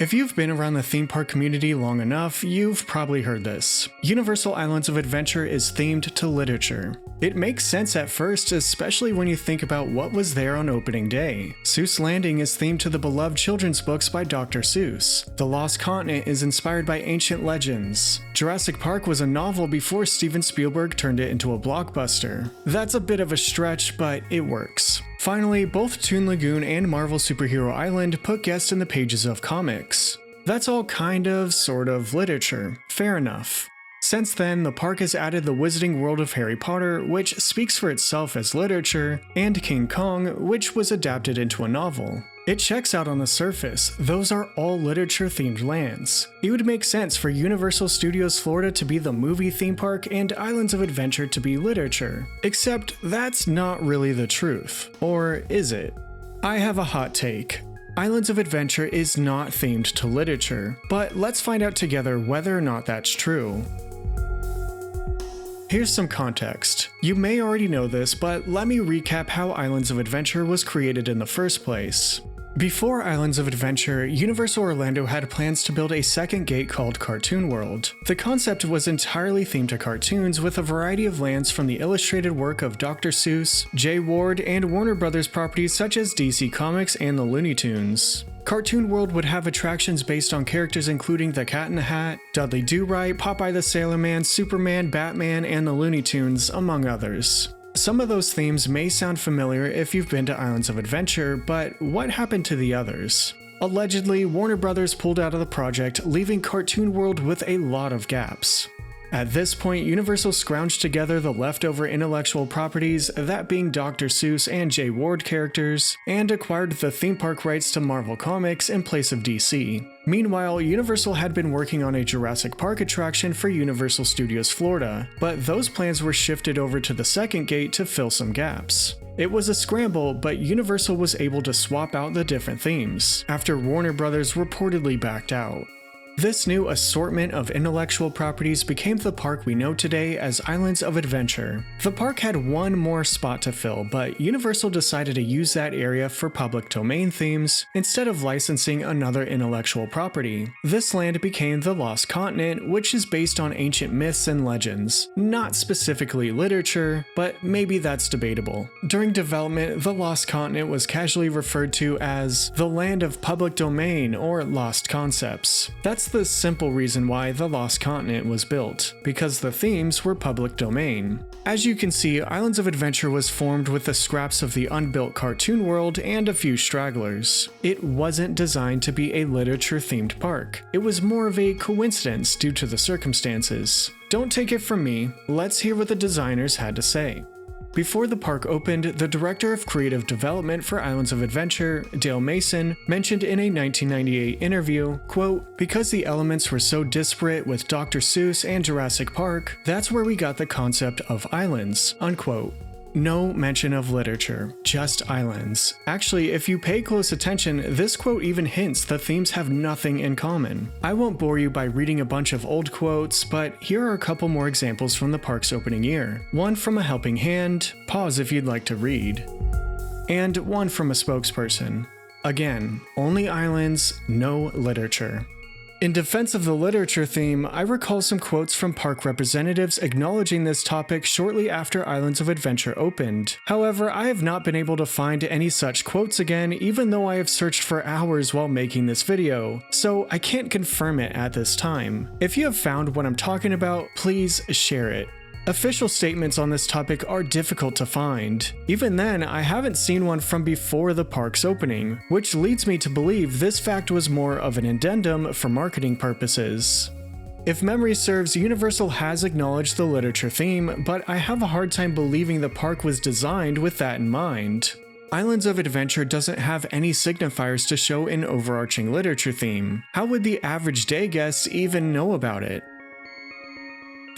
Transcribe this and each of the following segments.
If you've been around the theme park community long enough, you've probably heard this. Universal Islands of Adventure is themed to literature. It makes sense at first, especially when you think about what was there on opening day. Seuss Landing is themed to the beloved children's books by Dr. Seuss. The Lost Continent is inspired by ancient legends. Jurassic Park was a novel before Steven Spielberg turned it into a blockbuster. That's a bit of a stretch, but it works. Finally, both Toon Lagoon and Marvel Superhero Island put guests in the pages of comics. That's all kind of, sort of literature. Fair enough. Since then, the park has added the Wizarding World of Harry Potter, which speaks for itself as literature, and King Kong, which was adapted into a novel. It checks out on the surface, those are all literature-themed lands. It would make sense for Universal Studios Florida to be the movie theme park and Islands of Adventure to be literature. Except that's not really the truth. Or is it? I have a hot take. Islands of Adventure is not themed to literature, but let's find out together whether or not that's true. Here's some context. You may already know this, but let me recap how Islands of Adventure was created in the first place. Before Islands of Adventure, Universal Orlando had plans to build a second gate called Cartoon World. The concept was entirely themed to cartoons with a variety of lands from the illustrated work of Dr. Seuss, Jay Ward, and Warner Brothers properties such as DC Comics and the Looney Tunes. Cartoon World would have attractions based on characters including the Cat in the Hat, Dudley Do-Right, Popeye the Sailor Man, Superman, Batman, and the Looney Tunes, among others. Some of those themes may sound familiar if you've been to Islands of Adventure, but what happened to the others? Allegedly, Warner Brothers pulled out of the project, leaving Cartoon World with a lot of gaps. At this point, Universal scrounged together the leftover intellectual properties, that being Dr. Seuss and Jay Ward characters, and acquired the theme park rights to Marvel Comics in place of DC. Meanwhile, Universal had been working on a Jurassic Park attraction for Universal Studios Florida, but those plans were shifted over to the second gate to fill some gaps. It was a scramble, but Universal was able to swap out the different themes, after Warner Brothers reportedly backed out. This new assortment of intellectual properties became the park we know today as Islands of Adventure. The park had one more spot to fill, but Universal decided to use that area for public domain themes instead of licensing another intellectual property. This land became the Lost Continent, which is based on ancient myths and legends. Not specifically literature, but maybe that's debatable. During development, the Lost Continent was casually referred to as the Land of Public Domain or Lost Concepts. That's the simple reason why the Lost Continent was built, because the themes were public domain. As you can see, Islands of Adventure was formed with the scraps of the unbuilt Cartoon World and a few stragglers. It wasn't designed to be a literature-themed park. It was more of a coincidence due to the circumstances. Don't take it from me, let's hear what the designers had to say. Before the park opened, the director of creative development for Islands of Adventure, Dale Mason, mentioned in a 1998 interview, quote, "Because the elements were so disparate with Dr. Seuss and Jurassic Park, that's where we got the concept of islands," unquote. No mention of literature, just islands. Actually, if you pay close attention, this quote even hints the themes have nothing in common. I won't bore you by reading a bunch of old quotes, but here are a couple more examples from the park's opening year. One from A Helping Hand, pause if you'd like to read, and one from a spokesperson. Again, only islands, no literature. In defense of the literature theme, I recall some quotes from park representatives acknowledging this topic shortly after Islands of Adventure opened. However, I have not been able to find any such quotes again, even though I have searched for hours while making this video, so I can't confirm it at this time. If you have found what I'm talking about, please share it. Official statements on this topic are difficult to find. Even then, I haven't seen one from before the park's opening, which leads me to believe this fact was more of an addendum for marketing purposes. If memory serves, Universal has acknowledged the literature theme, but I have a hard time believing the park was designed with that in mind. Islands of Adventure doesn't have any signifiers to show an overarching literature theme. How would the average day guest even know about it?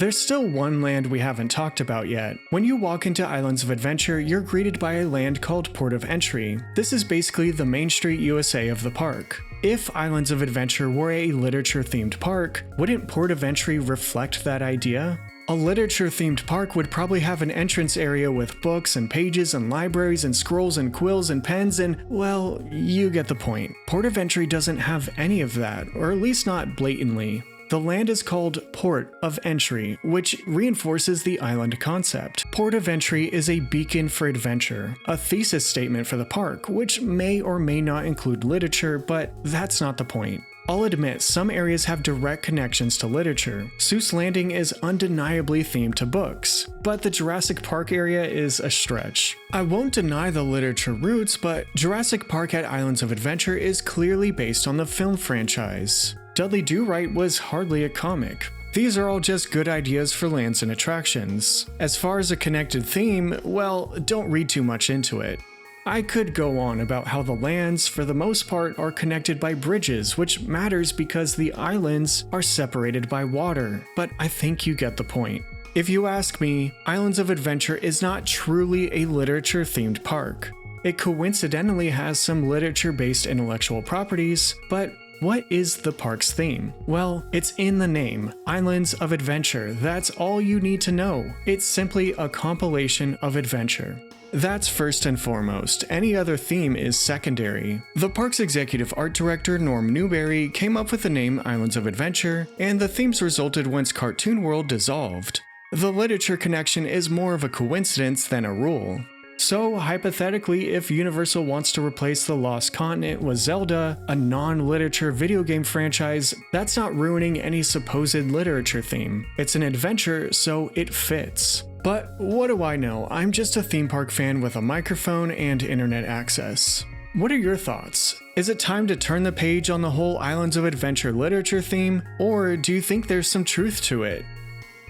There's still one land we haven't talked about yet. When you walk into Islands of Adventure, you're greeted by a land called Port of Entry. This is basically the Main Street USA of the park. If Islands of Adventure were a literature-themed park, wouldn't Port of Entry reflect that idea? A literature-themed park would probably have an entrance area with books and pages and libraries and scrolls and quills and pens and, well, you get the point. Port of Entry doesn't have any of that, or at least not blatantly. The land is called Port of Entry, which reinforces the island concept. Port of Entry is a beacon for adventure, a thesis statement for the park, which may or may not include literature, but that's not the point. I'll admit some areas have direct connections to literature. Seuss Landing is undeniably themed to books, but the Jurassic Park area is a stretch. I won't deny the literature roots, but Jurassic Park at Islands of Adventure is clearly based on the film franchise. Dudley Do-Right was hardly a comic. These are all just good ideas for lands and attractions. As far as a connected theme, well, don't read too much into it. I could go on about how the lands, for the most part, are connected by bridges, which matters because the islands are separated by water, but I think you get the point. If you ask me, Islands of Adventure is not truly a literature-themed park. It coincidentally has some literature-based intellectual properties, but what is the park's theme? Well, it's in the name, Islands of Adventure. That's all you need to know. It's simply a compilation of adventure. That's first and foremost, any other theme is secondary. The park's executive art director Norm Newberry came up with the name Islands of Adventure, and the themes resulted once Cartoon World dissolved. The literature connection is more of a coincidence than a rule. So, hypothetically, if Universal wants to replace The Lost Continent with Zelda, a non-literature video game franchise, that's not ruining any supposed literature theme. It's an adventure, so it fits. But what do I know? I'm just a theme park fan with a microphone and internet access. What are your thoughts? Is it time to turn the page on the whole Islands of Adventure literature theme, or do you think there's some truth to it?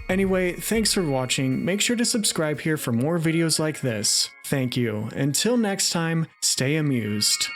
Anyway, thanks for watching. Make sure to subscribe here for more videos like this. Thank you. Until next time, stay amused.